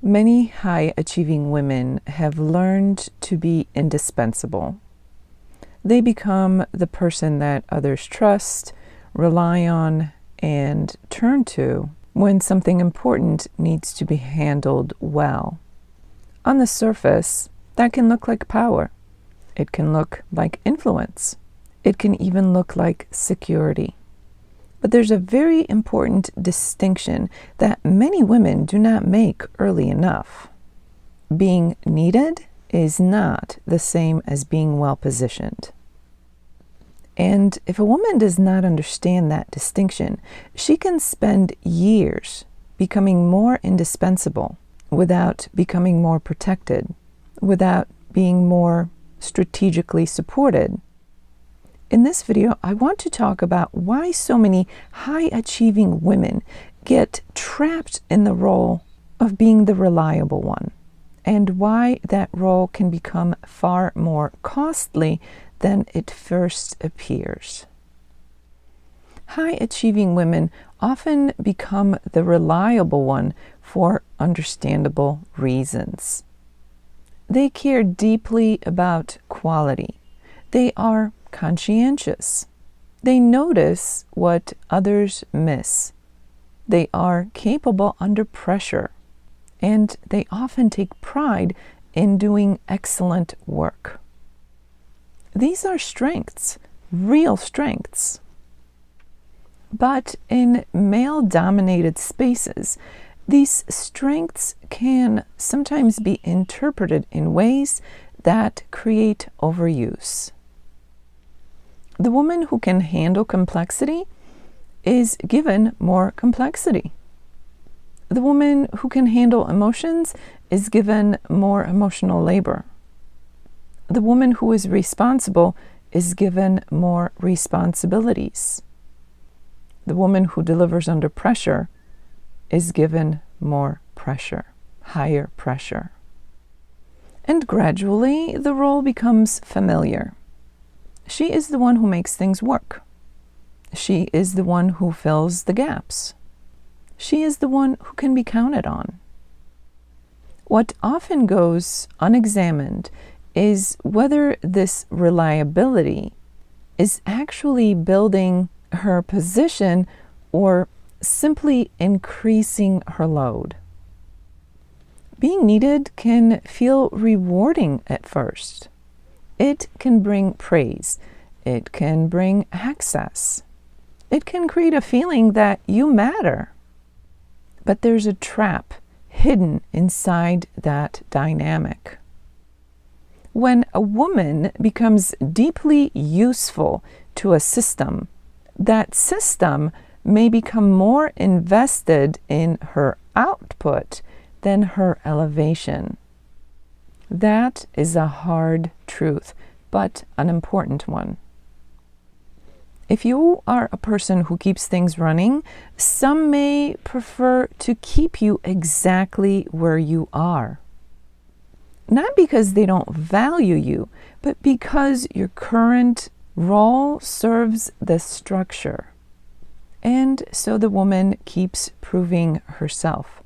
Many high-achieving women have learned to be indispensable. They become the person that others trust, rely on, and turn to when something important needs to be handled well. On the surface, that can look like power. It can look like influence. It can even look like security. But there's a very important distinction that many women do not make early enough. Being needed is not the same as being well positioned. And if a woman does not understand that distinction, she can spend years becoming more indispensable without becoming more protected, without being more strategically supported. In this video, I want to talk about why so many high-achieving women get trapped in the role of being the reliable one, and why that role can become far more costly than it first appears. High-achieving women often become the reliable one for understandable reasons. They care deeply about quality. They are conscientious. They notice what others miss. They are capable under pressure, and they often take pride in doing excellent work. These are strengths, real strengths. But in male-dominated spaces, these strengths can sometimes be interpreted in ways that create overuse. The woman who can handle complexity is given more complexity. The woman who can handle emotions is given more emotional labor. The woman who is responsible is given more responsibilities. The woman who delivers under pressure is given more pressure, higher pressure. And gradually, the role becomes familiar. She is the one who makes things work. She is the one who fills the gaps. She is the one who can be counted on. What often goes unexamined is whether this reliability is actually building her position or simply increasing her load. Being needed can feel rewarding at first. It can bring praise. It can bring access. It can create a feeling that you matter. But there's a trap hidden inside that dynamic. When a woman becomes deeply useful to a system, that system may become more invested in her output than her elevation. That is a hard truth, but an important one. If you are a person who keeps things running, some may prefer to keep you exactly where you are. Not because they don't value you, but because your current role serves the structure. And so the woman keeps proving herself.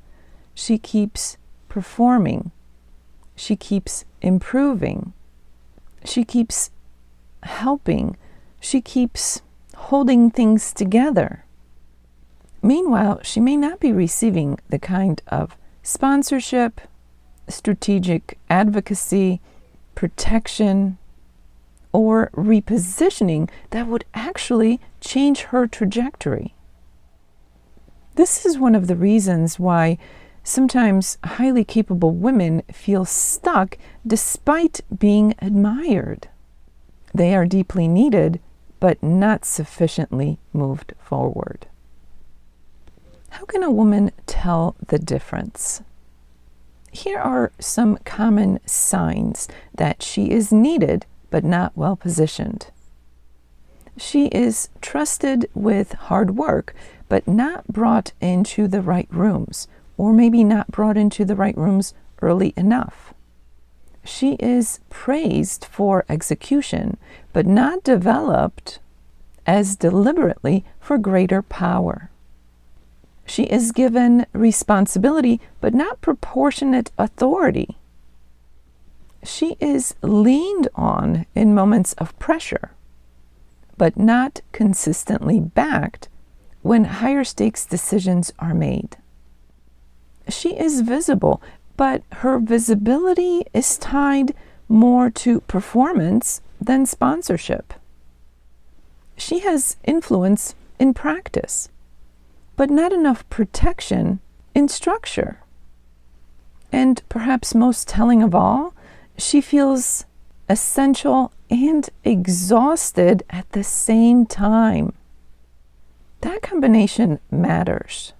She keeps performing. She keeps improving. She keeps helping. She keeps holding things together. Meanwhile, she may not be receiving the kind of sponsorship, strategic advocacy, protection, or repositioning that would actually change her trajectory. This is one of the reasons why sometimes highly capable women feel stuck despite being admired. They are deeply needed, but not sufficiently moved forward. How can a woman tell the difference? Here are some common signs that she is needed, but not well positioned. She is trusted with hard work, but not brought into the right rooms, or maybe not brought into the right rooms early enough. She is praised for execution, but not developed as deliberately for greater power. She is given responsibility, but not proportionate authority. She is leaned on in moments of pressure, but not consistently backed when higher stakes decisions are made. She is visible, but her visibility is tied more to performance than sponsorship. She has influence in practice, but not enough protection in structure. And perhaps most telling of all, she feels essential and exhausted at the same time. That combination matters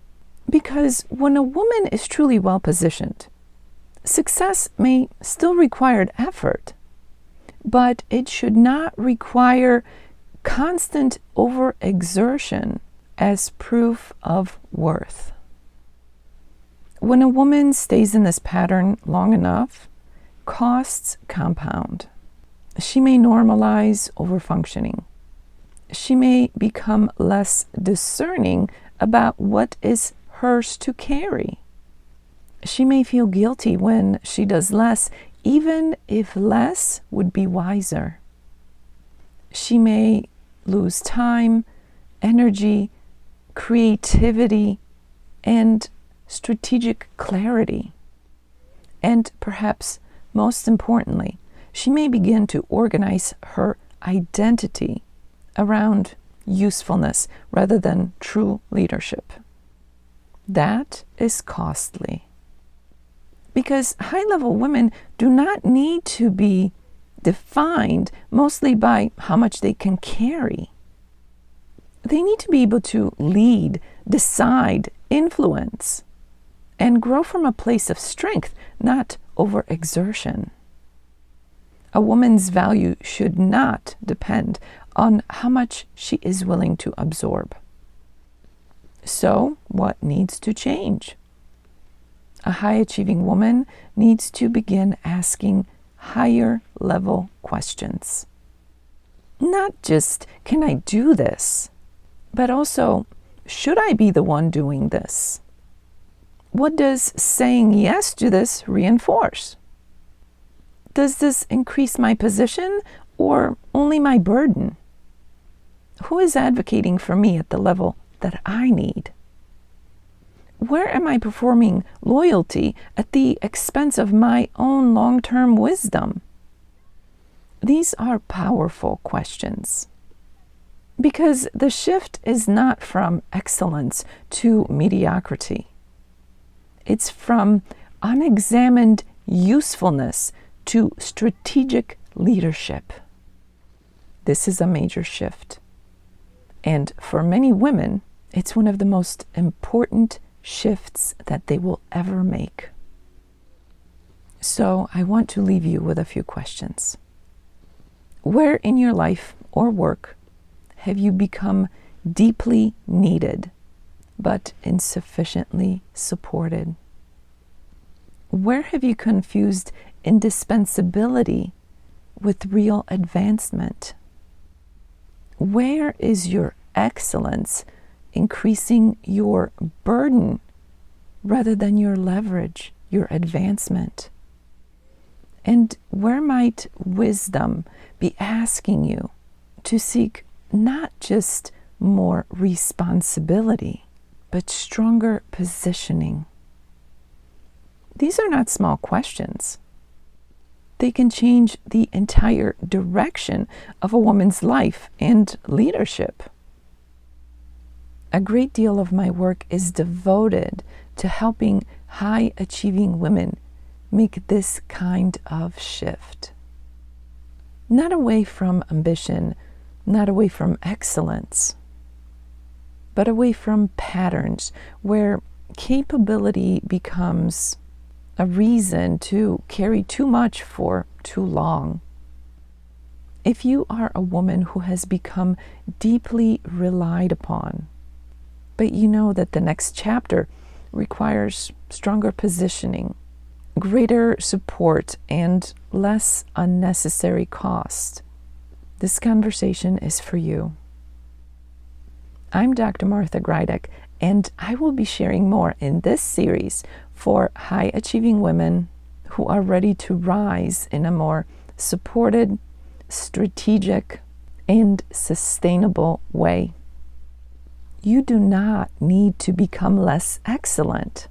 because when a woman is truly well positioned, success may still require effort, but it should not require constant overexertion as proof of worth. When a woman stays in this pattern long enough, costs compound. She may normalize overfunctioning. She may become less discerning about what is hers to carry. She may feel guilty when she does less, even if less would be wiser. She may lose time, energy, creativity, and strategic clarity. And perhaps most importantly, she may begin to organize her identity around usefulness rather than true leadership. That is costly. Because high-level women do not need to be defined mostly by how much they can carry. They need to be able to lead, decide, influence, and grow from a place of strength, not overexertion. A woman's value should not depend on how much she is willing to absorb. So, what needs to change? A high-achieving woman needs to begin asking higher level questions. Not just, can I do this? But also, should I be the one doing this? What does saying yes to this reinforce? Does this increase my position or only my burden? Who is advocating for me at the level that I need? Where am I performing loyalty at the expense of my own long-term wisdom? These are powerful questions. Because the shift is not from excellence to mediocrity. It's from unexamined usefulness to strategic leadership. This is a major shift. And for many women, it's one of the most important shifts that they will ever make. So I want to leave you with a few questions. Where in your life or work have you become deeply needed, but insufficiently supported? Where have you confused indispensability with real advancement? Where is your excellence increasing your burden rather than your leverage, your advancement? And where might wisdom be asking you to seek not just more responsibility, but stronger positioning? These are not small questions. They can change the entire direction of a woman's life and leadership. A great deal of my work is devoted to helping high-achieving women make this kind of shift. Not away from ambition, not away from excellence, but away from patterns where capability becomes a reason to carry too much for too long. If you are a woman who has become deeply relied upon, but you know that the next chapter requires stronger positioning, greater support, and less unnecessary cost, this conversation is for you. I'm Dr. Martha Grydek, And I will be sharing more in this series for high achieving women who are ready to rise in a more supported, strategic, and sustainable way. You do not need to become less excellent,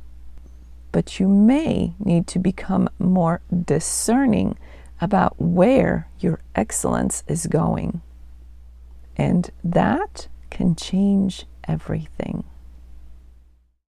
but you may need to become more discerning about where your excellence is going. And that can change everything.